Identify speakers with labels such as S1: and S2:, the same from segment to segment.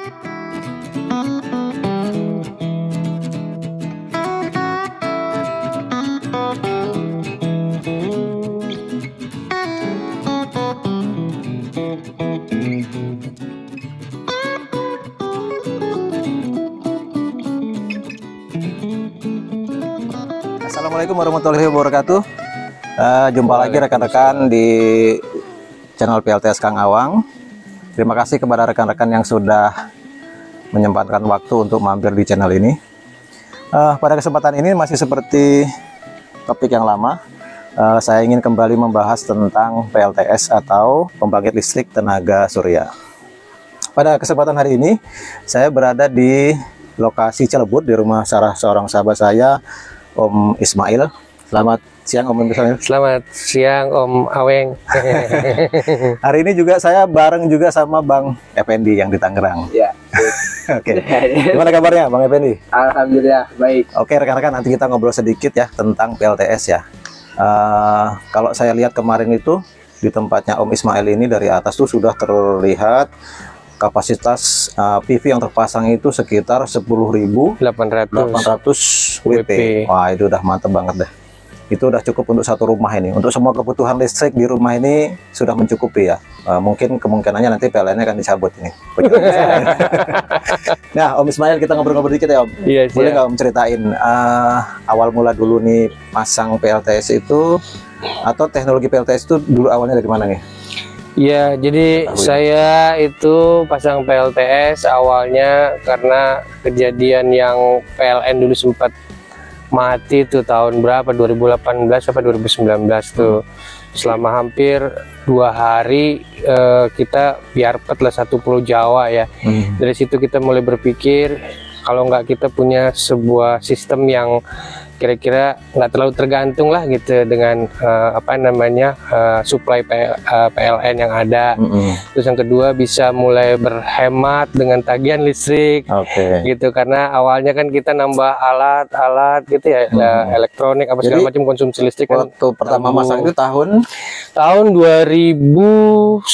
S1: Assalamualaikum warahmatullahi wabarakatuh. Jumpa lagi rekan-rekan di channel PLTS Kang Awang. Terima kasih kepada rekan-rekan yang sudah menyempatkan waktu untuk mampir di channel ini. Pada kesempatan ini masih seperti topik yang lama. Saya ingin kembali membahas tentang PLTS atau pembangkit listrik tenaga surya. Pada kesempatan hari ini saya berada di lokasi Cilebut di rumah seorang sahabat saya, Om Ismail. Selamat siang Om Ismail.
S2: Selamat siang Om Aweng.
S1: Hari ini juga saya bareng juga sama Bang Effendi yang di Tangerang.
S2: Ya.
S1: Oke. Gimana kabarnya Bang Effendi?
S2: Alhamdulillah baik.
S1: Oke rekan-rekan, nanti kita ngobrol sedikit ya tentang PLTS ya. Kalau saya lihat kemarin itu di tempatnya Om Ismail ini, dari atas tuh sudah terlihat kapasitas PV yang terpasang itu sekitar 10.800 WP. Wah, itu udah mantep banget deh. Itu udah cukup untuk satu rumah ini. Untuk semua kebutuhan listrik di rumah ini sudah mencukupi ya. Mungkin kemungkinannya nanti PLN-nya akan dicabut ini. Nah, Om Ismail, kita ngobrol-ngobrol dikit ya Om.
S2: Iya,
S1: boleh nggak Om ceritain awal mula dulu nih pasang PLTS itu, atau teknologi PLTS itu dulu awalnya dari mana nih?
S2: Ya, jadi saya itu pasang PLTS awalnya karena kejadian yang PLN dulu sempat mati tuh tahun berapa, 2018 sampai 2019 tuh. Selama hampir 2 hari kita biarpet lah satu Pulau Jawa ya. Dari situ kita mulai berpikir kalau nggak kita punya sebuah sistem yang kira-kira nggak terlalu tergantung lah gitu dengan supply PLN yang ada. Terus yang kedua bisa mulai berhemat dengan tagihan listrik, gitu, karena awalnya kan kita nambah alat-alat gitu ya, elektronik apa segala macam konsumsi listrik kan.
S1: Waktu pertama masang itu tahun
S2: 2019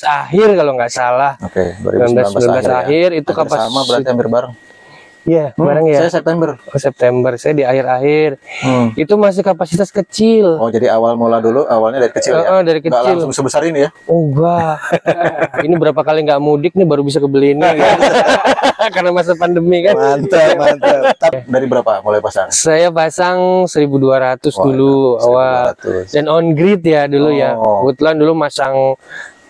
S2: akhir kalau nggak salah.
S1: 2019
S2: akhir itu kapasitas
S1: sama berarti hampir bareng.
S2: Iya, bareng ya.
S1: Saya September.
S2: September, saya di akhir-akhir. Itu masih kapasitas kecil.
S1: Oh, jadi awal mula dulu awalnya dari kecil ya?
S2: Dari kecil.
S1: Nggak langsung sebesar ini ya?
S2: Oh, enggak. Ini berapa kali nggak mudik nih baru bisa kebeli ini. Karena masa pandemi kan.
S1: Mantap. Dari berapa mulai pasang?
S2: Saya pasang 1.200 dulu 1.200. Awal. Dan on grid ya dulu ya. Kebetulan dulu masang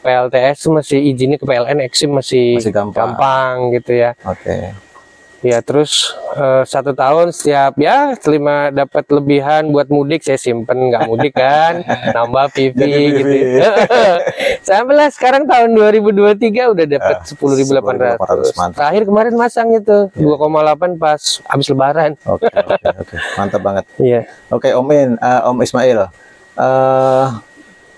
S2: PLTS masih izinnya ke PLN Exim masih gampang gitu ya. Ya, terus 1 tahun setiap ya terima dapat lebihan buat mudik saya simpen, nggak mudik kan, nambah PV gitu. Sampailah sekarang tahun 2023 udah dapat 10.800. Terakhir kemarin masang itu 2,8 pas habis lebaran.
S1: Oke. Mantap banget.
S2: Iya.
S1: Oke, Om Ismail.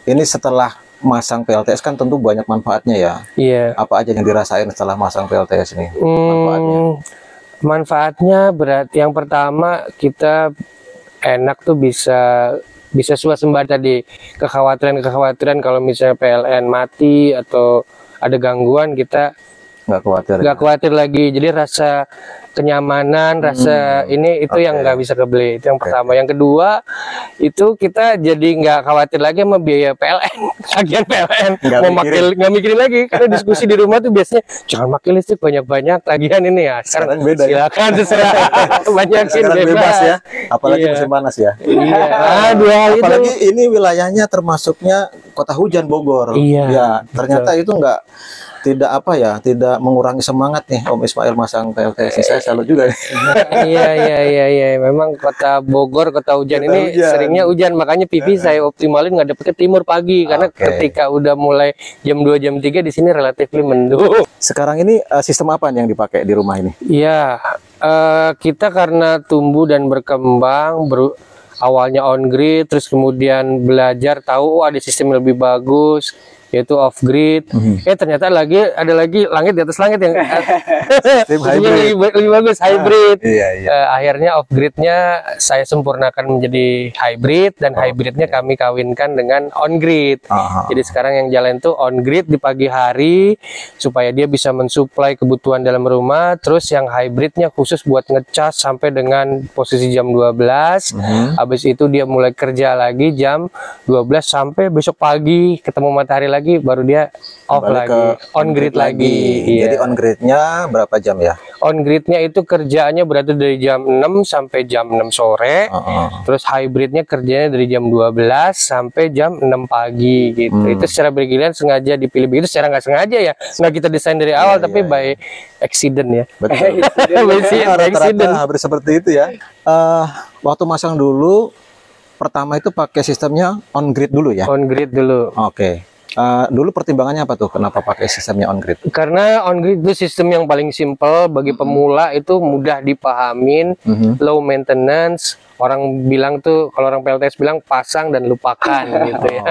S1: Ini setelah masang PLTS kan tentu banyak manfaatnya ya.
S2: Iya.
S1: Apa aja yang dirasain setelah masang PLTS ini?
S2: Manfaatnya berarti yang pertama kita enak tuh bisa swasembada tadi, kekhawatiran kalau misalnya PLN mati atau ada gangguan kita nggak khawatir lagi. Jadi rasa kenyamanan, rasa itu yang nggak bisa kebeli. Itu yang pertama. Yang kedua itu kita jadi nggak khawatir lagi sama biaya PLN, tagihan PLN. Nggak mikirin lagi, karena diskusi di rumah tuh biasanya jangan pakai listrik banyak-banyak tagihan ini ya. Sekarang beda, silakan terserah. Banyakin
S1: bebas ya. Apalagi musim panas ya.
S2: Iya.
S1: Apalagi ini wilayahnya termasuknya kota hujan Bogor.
S2: Iya.
S1: Ya, ternyata itu tidak mengurangi semangat nih Om Ismail masang PLTS. Saya salut juga.
S2: Iya. Memang kota Bogor, kota hujan ini seringnya hujan, makanya PV saya optimalin nggak dapet ke timur pagi, karena ketika udah mulai jam 2 jam 3 di sini relatif mendung.
S1: Sekarang ini sistem apa yang dipakai di rumah ini?
S2: Iya, kita karena tumbuh dan berkembang awalnya on grid, terus kemudian belajar tahu ada sistem yang lebih bagus. yaitu off grid. Ternyata ada lagi langit di atas langit yang lebih bagus, hybrid. Akhirnya off gridnya saya sempurnakan menjadi hybrid, dan hybridnya kami kawinkan dengan on grid. Jadi sekarang yang jalan itu on grid di pagi hari supaya dia bisa mensuplai kebutuhan dalam rumah. Terus yang hybridnya khusus buat ngecas sampai dengan posisi jam 12. Habis itu dia mulai kerja lagi jam 12 sampai besok pagi ketemu matahari lagi, baru dia off lagi, on grid lagi.
S1: Jadi on gridnya berapa jam ya?
S2: On gridnya itu kerjaannya berarti dari jam 6 sampai jam 6 sore. Terus hybridnya kerjanya dari jam 12 sampai jam 6 pagi gitu. Itu secara bergiliran sengaja dipilih begitu, secara nggak sengaja ya. Nggak kita desain dari awal, tapi by accident ya.
S1: Betul. Rata-rata hampir seperti itu ya. Waktu masang dulu pertama itu pakai sistemnya on grid dulu ya?
S2: On grid dulu.
S1: Oke. Dulu pertimbangannya apa tuh? Kenapa pakai sistemnya on grid?
S2: Karena on grid itu sistem yang paling simple bagi pemula, itu mudah dipahamin, low maintenance. Orang bilang tuh, kalau orang PLTS bilang pasang dan lupakan gitu ya.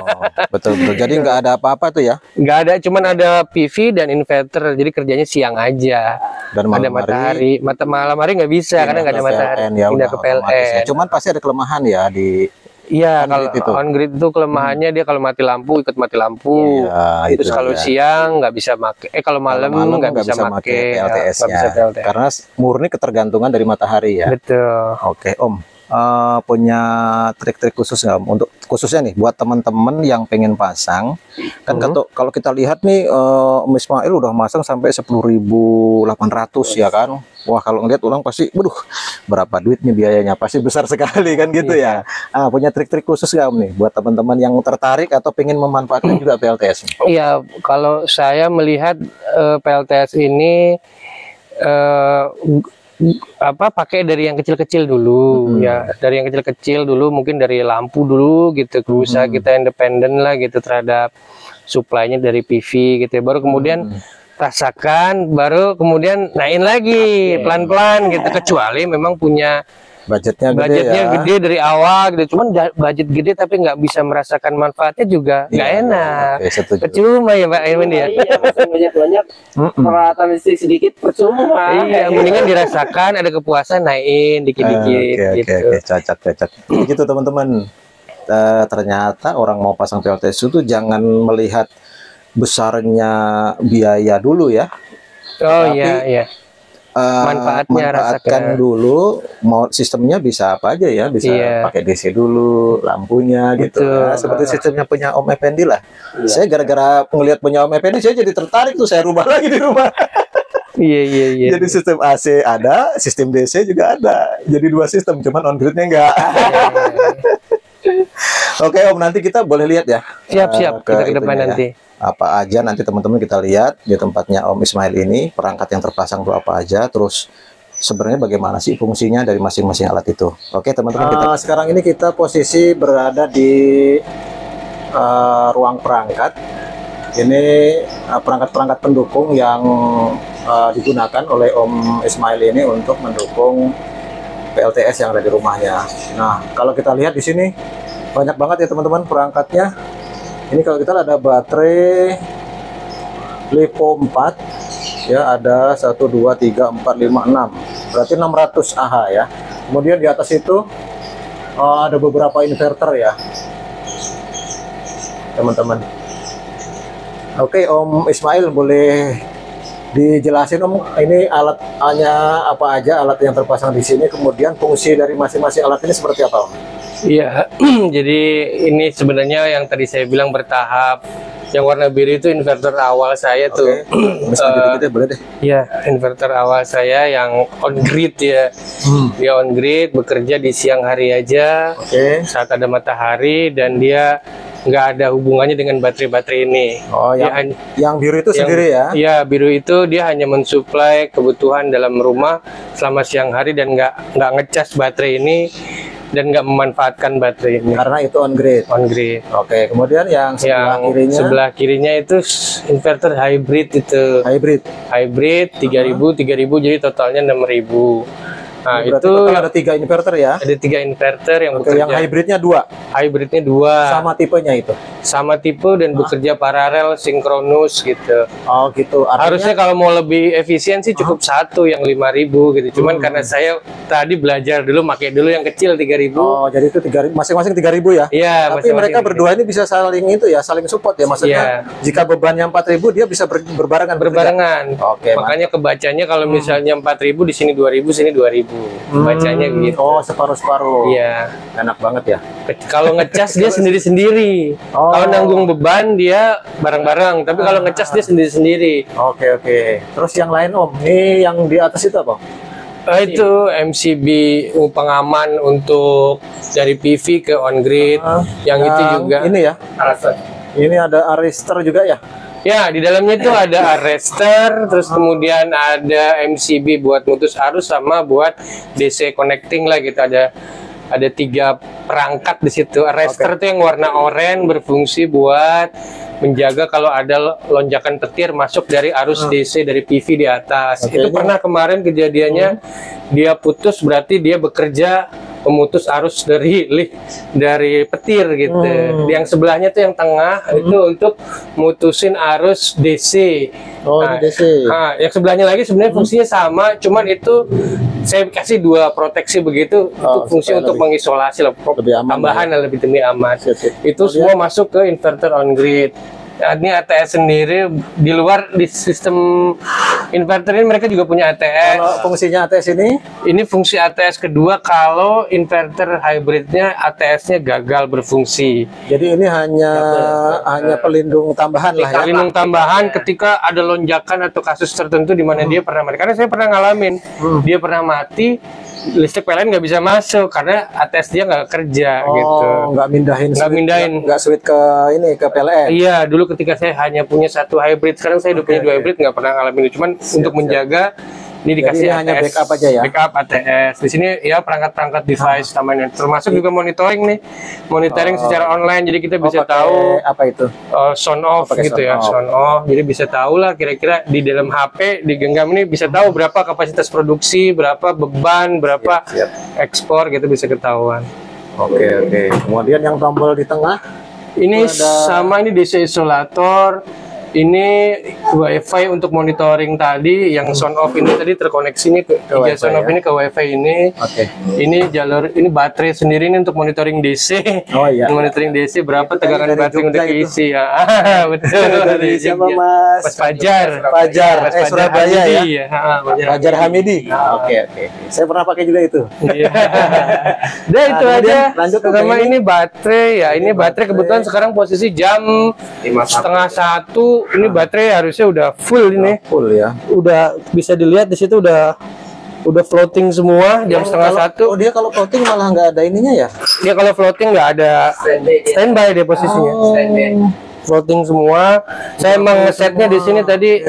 S1: Betul. Jadi nggak ada apa-apa tuh ya?
S2: Nggak ada, cuman ada PV dan inverter. Jadi kerjanya siang aja.
S1: Dan
S2: ada matahari. Malam hari nggak bisa karena nggak ada matahari. Pindah ke PLN.
S1: Ya. Cuman pasti ada kelemahan ya di.
S2: Iya, kalau on grid itu kelemahannya dia kalau mati lampu ikut mati lampu. Terus kalau siang nggak bisa pakai, kalau malam nggak bisa pakai
S1: PLTS-nya. Karena murni ketergantungan dari matahari ya.
S2: Betul.
S1: Oke, Om. Punya trik-trik khusus nggak untuk khususnya nih buat teman-teman yang pengen pasang kan? Kalau kita lihat nih Om Ismail udah masang sampai 10.800 ya kan. Wah, kalau ngeliat orang pasti berapa duit nih biayanya, pasti besar sekali kan gitu ya. Punya trik-trik khusus nggak Om nih buat teman-teman yang tertarik atau pengen memanfaatkan juga PLTS?
S2: Iya, kalau saya melihat PLTS ini pakai dari yang kecil-kecil dulu ya, dari yang kecil-kecil dulu, mungkin dari lampu dulu gitu, berusaha kita independen lah gitu terhadap supply-nya dari PV gitu ya. Baru kemudian rasakan, baru kemudian naikin lagi pelan-pelan gitu, kecuali memang punya budgetnya gede dari awal gitu. Cuman budget gede tapi nggak bisa merasakan manfaatnya juga nggak enak. Percuma ya Mbak Irwin ya.
S3: Iya, banyak peralatan listrik sedikit percuma.
S2: Iya, mendingan dirasakan, ada kepuasan, naikin dikit-dikit gitu.
S1: Cocok. Gitu teman-teman. Ternyata orang mau pasang PLTS itu jangan melihat besarnya biaya dulu ya.
S2: Iya.
S1: Manfaatkan dulu, mau sistemnya bisa apa aja ya, bisa pakai DC dulu, lampunya gitu ya. Seperti sistemnya punya Om Effendi lah. Saya gara-gara ngelihat punya Om Effendi, saya jadi tertarik tuh, saya rubah lagi di rumah.
S2: Iya.
S1: Jadi sistem AC ada, sistem DC juga ada. Jadi 2 sistem, cuman on gridnya enggak. Oke Om, nanti kita boleh lihat ya.
S2: Siap, kita ke depan nanti.
S1: Apa aja nanti teman-teman kita lihat di tempatnya Om Ismail ini, perangkat yang terpasang itu apa aja, terus sebenarnya bagaimana sih fungsinya dari masing-masing alat itu. Oke teman-teman, sekarang ini kita posisi berada di ruang perangkat. Ini perangkat-perangkat pendukung yang digunakan oleh Om Ismail ini untuk mendukung PLTS yang ada di rumahnya. Nah, kalau kita lihat di sini banyak banget ya teman-teman perangkatnya. Ini kalau kita ada baterai LiPo 4 ya, ada 1 2 3 4 5 6, berarti 600 Ah ya. Kemudian di atas itu ada beberapa inverter ya teman-teman. Oke Om Ismail, boleh dijelasin Om, ini alatnya apa aja, alat yang terpasang di sini, kemudian fungsi dari masing-masing alat ini seperti apa Om?
S2: Iya, jadi ini sebenarnya yang tadi saya bilang bertahap. Yang warna biru itu inverter awal saya tuh.
S1: Boleh deh.
S2: Iya, inverter awal saya yang on grid ya. Dia on grid, bekerja di siang hari aja. Saat ada matahari, dan dia nggak ada hubungannya dengan baterai-baterai ini.
S1: Yang biru itu sendiri ya?
S2: Iya, biru itu dia hanya mensuplai kebutuhan dalam rumah selama siang hari, dan nggak ngecas baterai ini, dan nggak memanfaatkan baterai ini.
S1: Karena itu on grid. Oke, kemudian yang sebelah kirinya
S2: itu inverter hybrid itu.
S1: Hybrid
S2: 3000, jadi totalnya 6000. Nah,
S1: Berarti
S2: itu
S1: total ada 3 inverter ya.
S2: ada 3 inverter yang
S1: Oke, yang
S2: bekerja.
S1: hybridnya 2
S2: Hybridnya 2.
S1: sama tipenya itu.
S2: Sama tipe dan bekerja paralel sinkronus gitu.
S1: Oh gitu.
S2: Harusnya kalau mau lebih efisien sih cukup satu yang 5.000 gitu. Cuman karena saya tadi belajar dulu, pakai dulu yang kecil 3.000.
S1: Oh, jadi itu 3.000 masing-masing 3.000 ya.
S2: Iya,
S1: Tapi mereka berdua ini bisa saling itu ya, saling support ya. Maksudnya jika bebannya 4.000 dia bisa berbarengan.
S2: berbarengan.
S1: Oke,
S2: Makanya kebacanya kalau misalnya 4.000 di sini 2.000, sini 2.000. Bacanya gitu.
S1: Oh, separuh-separuh.
S2: Iya.
S1: Enak banget ya.
S2: Kalau ngecas dia sendiri-sendiri.
S1: Oh.
S2: Kalau nanggung beban dia bareng-bareng. Tapi kalau ngecas dia sendiri-sendiri.
S1: Oke, oke. Terus yang lain Om, ini yang di atas itu apa?
S2: Itu MCB pengaman untuk dari PV ke on grid. Yang itu juga.
S1: Ini ya. Ini ada arrestor juga ya.
S2: Ya, di dalamnya itu ada arrestor, terus kemudian ada MCB buat mutus arus sama buat DC connecting lah gitu. Ada 3 perangkat di situ. Arrestor itu yang warna oranye berfungsi buat menjaga kalau ada lonjakan petir masuk dari arus DC dari PV di atas.
S1: Oke,
S2: Itu
S1: ini-
S2: pernah kemarin kejadiannya dia putus, berarti dia bekerja memutus arus dari petir gitu. Yang sebelahnya tuh yang tengah itu untuk mutusin arus DC.
S1: Oh,
S2: Nah,
S1: ini DC.
S2: Nah, yang sebelahnya lagi sebenarnya fungsinya sama, cuman itu saya kasih 2 proteksi begitu, itu fungsi
S1: supaya
S2: untuk
S1: lebih-
S2: mengisolasi lah,
S1: lebih aman
S2: tambahan lah, lebih demi aman.
S1: Sip, sip.
S2: Itu semua masuk ke inverter on grid. Nah, ini ATS sendiri di luar di sistem inverter ini mereka juga punya ATS.
S1: Kalau fungsinya ATS ini,
S2: Ini fungsi ATS kedua kalau inverter hybridnya ATS-nya gagal berfungsi.
S1: jadi ini hanya pelindung tambahan lah ya.
S2: Pelindung tambahan ketika ada lonjakan atau kasus tertentu di mana dia pernah mati. Karena saya pernah ngalamin, dia pernah mati, listrik PLN nggak bisa masuk karena ATS dia nggak kerja gitu.
S1: Oh, nggak mindahin,
S2: Nggak
S1: switch,
S2: mindahin.
S1: nggak switch ke ini ke PLN.
S2: Iya, dulu ketika saya hanya punya 1 hybrid, sekarang saya udah punya 2 hybrid, nggak pernah ngalamin itu. Cuman untuk menjaga ini dikasih
S1: Jadi ini hanya
S2: ATS,
S1: backup aja ya?
S2: Backup ATS. Di sini ya perangkat-perangkat device tambahan, termasuk juga monitoring nih, monitoring secara online. Jadi kita bisa
S1: pakai
S2: tahu
S1: apa itu?
S2: sound off
S1: pakai
S2: gitu
S1: sound
S2: ya,
S1: off.
S2: sound off. Jadi bisa tahu lah kira-kira di dalam HP di genggam ini bisa tahu berapa kapasitas produksi, berapa beban, berapa
S1: Siap.
S2: ekspor gitu bisa ketahuan.
S1: Oke, oke. Kemudian yang tombol di tengah,
S2: Ini
S1: Itu ada-
S2: sama, ini DC isolator. Ini WiFi untuk monitoring tadi, yang sound off ini tadi terkoneksinya ke tiga
S1: WiFi
S2: sound off
S1: ya?
S2: ini ke WiFi ini.
S1: oke.
S2: Ini jalur, ini baterai sendiri ini untuk monitoring DC.
S1: Oh iya.
S2: Monitoring DC berapa
S1: Itu tadi
S2: tegangan
S1: dari
S2: baterai untuk
S1: Jogja itu.
S2: diisi ya. Betul.
S1: Dari siapa
S2: Jogja.
S1: Mas?
S2: Mas Fajar.
S1: Fajar,
S2: Mas
S1: Surabaya
S2: Hamidi,
S1: ya?
S2: Fajar
S1: Fajar Hamidi. Oke, oke. Saya pernah pakai juga itu.
S2: Iya. Udah itu
S1: kemudian
S2: aja.
S1: lanjut ke
S2: Sama
S1: ini.
S2: ini baterai ya. Ini baterai kebetulan sekarang posisi jam 12:30. Ini baterai harusnya udah full ini.
S1: Full ya.
S2: Udah bisa dilihat di situ udah floating semua jam setengah satu.
S1: Oh, dia kalau floating malah nggak ada ininya ya?
S2: Dia kalau floating nggak ada standby dia posisinya. Floating semua. Saya emang ngesetnya di sini tadi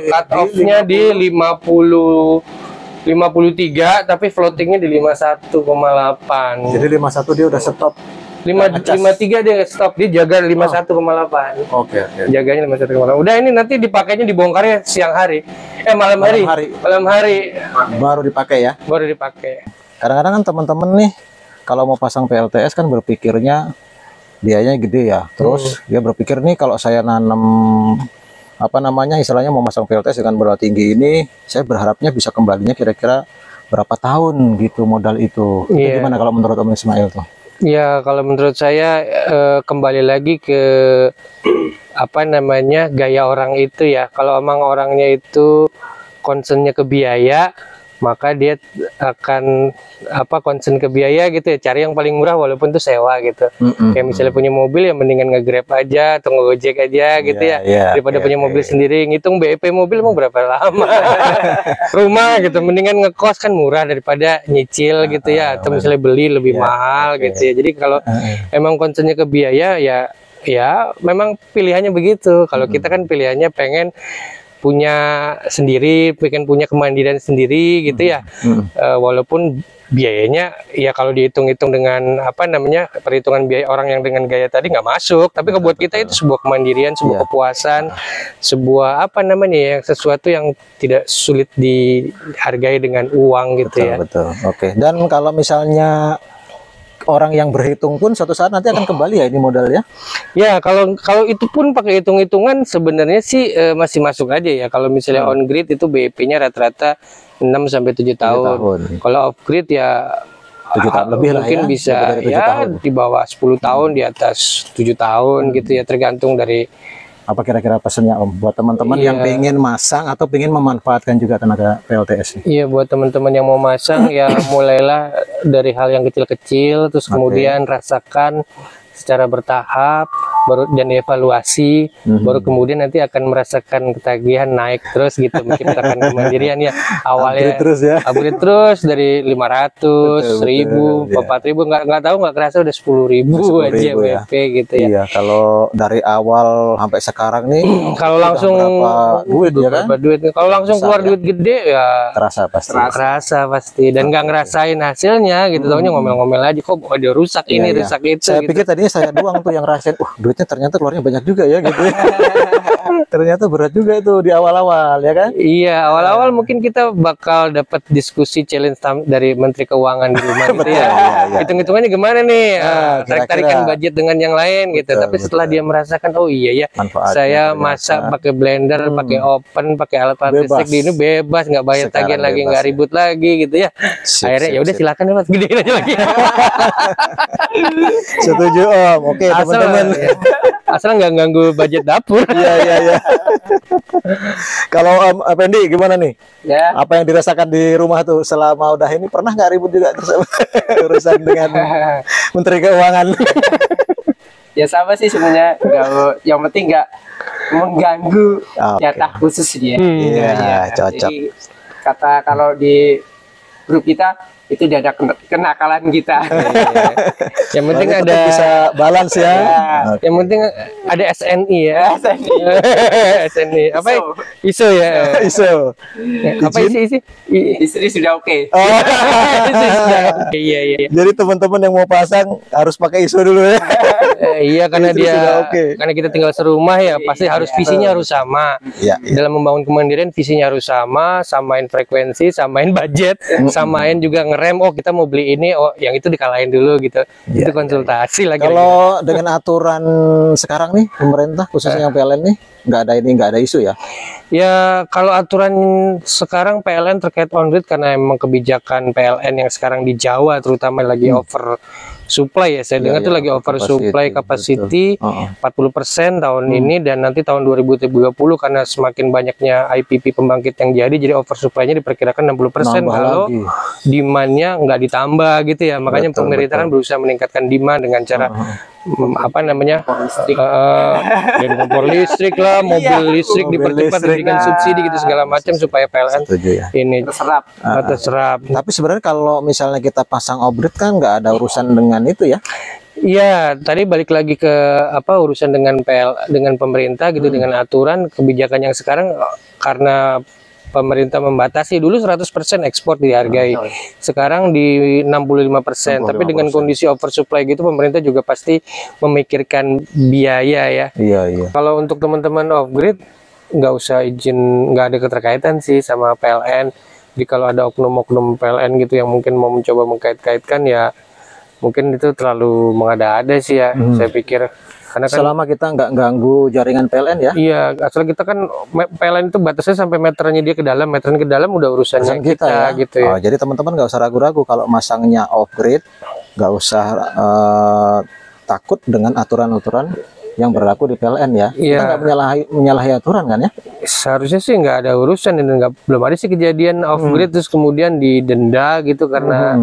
S2: cut off-nya di 53 tapi floatingnya di 51,8.
S1: Jadi 51 dia udah stop.
S2: 53 dia stop, dia jaga 51,8.
S1: Oke, oke.
S2: Jaganya 51,8. Udah ini nanti dipakainya dibongkarnya siang hari. Malam hari. Malam hari
S1: Baru dipakai ya.
S2: baru dipakai.
S1: Kadang-kadang kan teman-teman nih kalau mau pasang PLTS kan berpikirnya biayanya gede ya. Terus dia berpikir nih kalau saya nanam apa namanya istilahnya mau masang PLTS dengan bola tinggi ini, saya berharapnya bisa kembalinya kira-kira berapa tahun gitu modal itu. Itu
S2: Iya.
S1: gimana kalau menurut Om Ismail tuh?
S2: Ya kalau menurut saya kembali lagi ke apa namanya gaya orang itu ya. Kalau emang orangnya itu concernnya ke biaya, maka dia akan concern ke biaya gitu ya, cari yang paling murah walaupun itu sewa gitu. Kayak misalnya punya mobil ya mendingan nge-Grab aja atau nge-Gojek aja gitu ya, daripada punya mobil sendiri. Ngitung BEP mobil mau berapa lama. Rumah gitu mendingan ngekos kan murah daripada nyicil gitu ya, atau misalnya beli lebih mahal gitu ya. Jadi kalau emang concernnya ke biaya ya memang pilihannya begitu. Kalau kita kan pilihannya pengen punya sendiri, pengen punya kemandirian sendiri gitu ya. Walaupun biayanya ya kalau dihitung-hitung dengan apa namanya perhitungan biaya orang yang dengan gaya tadi nggak masuk, tapi buat kita itu sebuah kemandirian, sebuah kepuasan, sebuah apa namanya ya, sesuatu yang tidak sulit dihargai dengan uang gitu ya.
S1: Betul. Oke. Dan kalau misalnya orang yang berhitung pun suatu saat nanti akan kembali ya ini modalnya.
S2: Ya kalau itu pun pakai hitung-hitungan sebenarnya sih masih masuk aja ya. Kalau misalnya on grid itu BEP-nya rata-rata 6 sampai 7 tahun. Kalau off grid ya
S1: 7 tahun lebih lah
S2: mungkin
S1: ya.
S2: bisa
S1: Lebih dari 7
S2: ya
S1: tahun.
S2: di bawah 10 tahun, di atas 7 tahun gitu ya, tergantung dari
S1: Apa kira-kira pesannya Om buat teman-teman
S2: Iya.
S1: yang pengen masang atau pengen memanfaatkan juga tenaga PLTS ini?
S2: Iya, buat teman-teman yang mau masang ya mulailah dari hal yang kecil-kecil, terus kemudian rasakan secara bertahap, baru dan evaluasi, baru kemudian nanti akan merasakan ketagihan naik terus gitu, menciptakan kemandirian ya. Awalnya
S1: Upgrade terus ya.
S2: upgrade terus dari 500, 1000,
S1: iya.
S2: 4000, nggak tahu nggak kerasa udah 10.000 aja
S1: 10.000 ya.
S2: WP gitu ya.
S1: Iya, kalau dari awal sampai sekarang nih
S2: Kalau
S1: udah
S2: langsung
S1: berapa duit ya kan?
S2: berapa duit? Kalau langsung
S1: Besar
S2: keluar
S1: ya.
S2: duit gede ya
S1: Terasa pasti.
S2: kerasa pasti, dan nggak ngerasain hasilnya gitu, taunya ngomel-ngomel aja, kok ada rusak ini,
S1: Iya, iya.
S2: rusak itu
S1: Saya
S2: gitu.
S1: pikir tadinya saya doang tuh yang rasain, duitnya ternyata keluarnya banyak juga ya gitu. Ternyata berat juga itu di awal-awal ya kan?
S2: Iya, awal-awal mungkin kita bakal dapat diskusi challenge dari Menteri Keuangan di rumah gitu ya. Hitung-hitungannya gimana nih? Tarik-tarikan budget dengan yang lain gitu. Tapi setelah dia merasakan, oh iya ya,
S1: Manfaatnya
S2: saya
S1: ternyata.
S2: masak pakai blender, pakai oven, pakai alat listrik di ini bebas, nggak bayar
S1: Sekarang
S2: tagihan lagi,
S1: bebas
S2: nggak
S1: ya.
S2: ribut lagi gitu ya. Akhirnya ya udah silakan ya Mas, gedein aja lagi.
S1: Setuju Om. Oke teman-teman.
S2: Asal nggak ganggu budget dapur.
S1: Iya iya iya. Kalau Om Effendi gimana nih?
S3: Ya.
S1: Apa yang dirasakan di rumah tuh selama udah ini, pernah nggak ribut juga terus urusan dengan Menteri Keuangan?
S3: Ya sama sih sebenarnya, yang penting nggak mengganggu
S1: Oke.
S3: jatah khusus dia.
S1: Iya, cocok.
S3: Jadi kata kalau di grup kita itu udah ada kenakalan kita.
S2: Yang penting
S1: Makanya
S2: ada
S1: tetap bisa balance ya. Oke.
S2: Yang penting ada SNI ya. SNI. Apa ya? ISO ya.
S1: ISO.
S2: Apa isi?
S3: Istri sudah oke.
S1: Oh.
S2: Iya iya.
S1: Jadi teman-teman yang mau pasang harus pakai ISO dulu ya.
S2: Iya karena
S1: Istri sudah
S2: dia
S1: oke.
S2: karena kita tinggal serumah ya, pasti harus visinya harus sama.
S1: Iya, iya.
S2: Dalam membangun kemandirian visinya harus sama, samain frekuensi, samain budget, samain juga ngerem. Oh kita mau beli ini, oh yang itu dikalahin dulu gitu.
S1: Iya,
S2: Itu konsultasi lagi.
S1: Kalau dengan aturan sekarang nih pemerintah khususnya yang PLN nih nggak ada isu ya.
S2: Ya kalau aturan sekarang PLN terkait on grid, karena emang kebijakan PLN yang sekarang di Jawa terutama lagi over supply ya, saya dengar tuh lagi over supply capacity 40% tahun ini, dan nanti tahun 2030 karena semakin banyaknya IPP pembangkit yang jadi over supply-nya diperkirakan 60%
S1: Nambah
S2: kalau
S1: lagi.
S2: demand-nya nggak ditambah gitu ya. Makanya pemerintah kan berusaha meningkatkan demand dengan cara apa namanya dan kompor listrik lah, mobil listrik dipercepat, diberikan subsidi gitu segala macam supaya PLN
S1: Setuju ya.
S2: ini terserap.
S1: Tapi sebenarnya kalau misalnya kita pasang off-grid kan nggak ada urusan dengan itu ya.
S2: Iya, tadi balik lagi ke apa urusan dengan dengan pemerintah gitu, dengan aturan kebijakan yang sekarang, karena pemerintah membatasi dulu 100% ekspor dihargai. Sekarang di 65%. Tapi dengan kondisi oversupply gitu, pemerintah juga pasti memikirkan biaya ya.
S1: Iya, iya.
S2: Kalau untuk teman-teman off-grid, nggak usah izin, nggak ada keterkaitan sih sama PLN. Jadi kalau ada oknum-oknum PLN gitu yang mungkin mau mencoba mengkait-kaitkan ya, mungkin itu terlalu mengada-ada sih ya, saya pikir. Karena kan,
S1: Selama kita nggak ganggu jaringan PLN ya.
S2: iya, asal kita kan PLN itu batasnya sampai meternya dia ke dalam, meternya ke dalam udah urusannya
S1: Urusan kita ya.
S2: gitu ya.
S1: Oh, jadi teman-teman nggak usah ragu-ragu kalau masangnya off-grid, nggak usah takut dengan aturan-aturan yang berlaku di PLN ya.
S2: Iya.
S1: Kita nggak menyalahi aturan kan ya.
S2: Seharusnya sih nggak ada urusan, dan belum ada sih kejadian off-grid terus kemudian didenda gitu karena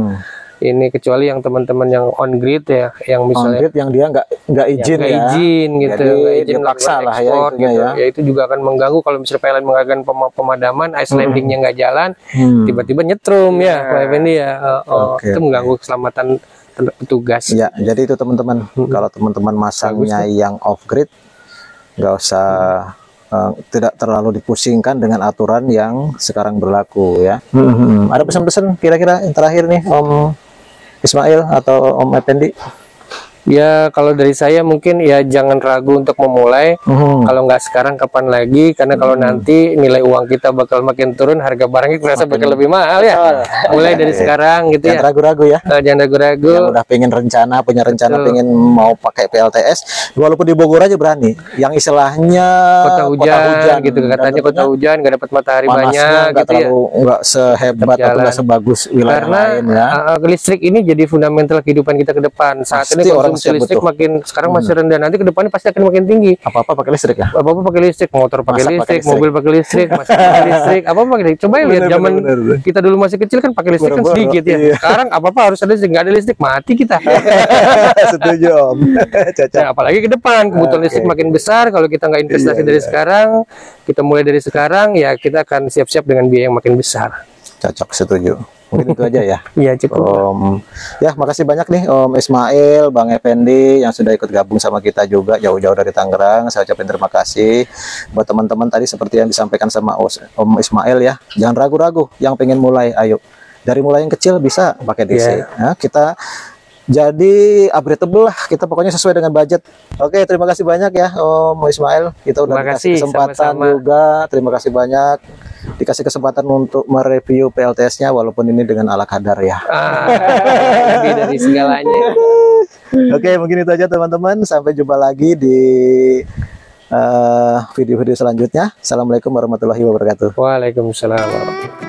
S2: ini, kecuali yang teman-teman yang on grid ya, yang misalnya
S1: On-grid yang dia nggak izin
S2: nggak
S1: ya.
S2: izin gitu,
S1: Jadi
S2: nggak izin
S1: dia paksa
S2: melakukan
S1: lah ya
S2: ekspor
S1: itunya
S2: gitu.
S1: ya.
S2: Ya itu juga akan mengganggu kalau misalnya PLN mengadakan pemadaman, ice landingnya nggak jalan, tiba-tiba nyetrum ya, Pak Effendi ya, itu mengganggu keselamatan petugas.
S1: Ya, jadi itu teman-teman. Kalau teman-teman masangnya yang off-grid, nggak usah tidak terlalu dipusingkan dengan aturan yang sekarang berlaku ya. Ada pesan-pesan kira-kira yang terakhir nih Om Ismail atau Om Effendi?
S2: Ya kalau dari saya mungkin ya jangan ragu untuk memulai. Kalau nggak sekarang kapan lagi? Karena kalau nanti nilai uang kita bakal makin turun, harga barangnya terasa bakal lebih mahal ya. Mulai dari sekarang gitu
S1: Jangan
S2: ya.
S1: ragu-ragu ya.
S2: Jangan ragu-ragu.
S1: Yang udah punya rencana pengen mau pakai PLTS, walaupun di Bogor aja berani. Yang istilahnya
S2: Kota hujan gitu katanya, kota hujan nggak dapat matahari banyak
S1: nggak
S2: gitu ya.
S1: terlalu nggak sehebat atau nggak sebagus wilayah
S2: Karena
S1: lain ya.
S2: listrik ini jadi fundamental kehidupan kita ke depan. Saat
S1: Pasti
S2: ini
S1: orang
S2: konsumsi
S1: siap
S2: listrik
S1: butuh.
S2: makin sekarang masih rendah, nanti ke depannya pasti akan makin tinggi.
S1: Apa-apa pakai listrik ya.
S2: Apa-apa pakai listrik, motor pakai
S1: Masak pakai
S2: listrik,
S1: listrik.
S2: mobil pakai listrik, masak pakai listrik, apa-apa pakai listrik. Coba lihat
S1: Bener,
S2: zaman
S1: bener.
S2: kita dulu masih kecil kan pakai listrik kan
S1: Boro-boro,
S2: sedikit ya.
S1: iya.
S2: Sekarang apa-apa harus ada listrik, nggak ada listrik mati kita.
S1: Setuju Om. Caca.
S2: Nah, apalagi ke depan kebutuhan listrik makin besar, kalau kita nggak investasi dari sekarang, kita mulai dari sekarang ya kita akan siap-siap dengan biaya yang makin besar.
S1: Cocok, setuju. Mungkin itu aja ya.
S2: Iya cukup.
S1: Ya, makasih banyak nih Om Ismail, Bang Effendi yang sudah ikut gabung sama kita juga jauh-jauh dari Tangerang. Saya ucapin terima kasih buat teman-teman tadi seperti yang disampaikan sama Om Ismail ya. Jangan ragu-ragu, yang pengen mulai, ayo. Dari mulai yang kecil bisa pakai DC. Nah, kita jadi upgradeable lah, kita pokoknya sesuai dengan budget. Oke, terima kasih banyak ya Om Ismail. Kita udah
S2: Terima
S1: dikasih
S2: kasih,
S1: kesempatan
S2: sama-sama.
S1: juga. Terima kasih banyak dikasih kesempatan untuk mereview PLTS-nya walaupun ini dengan ala kadar ya.
S2: Lebih dari segalanya.
S1: Oke, mungkin itu aja teman-teman. Sampai jumpa lagi di video-video selanjutnya. Assalamualaikum warahmatullahi wabarakatuh.
S2: Waalaikumsalam.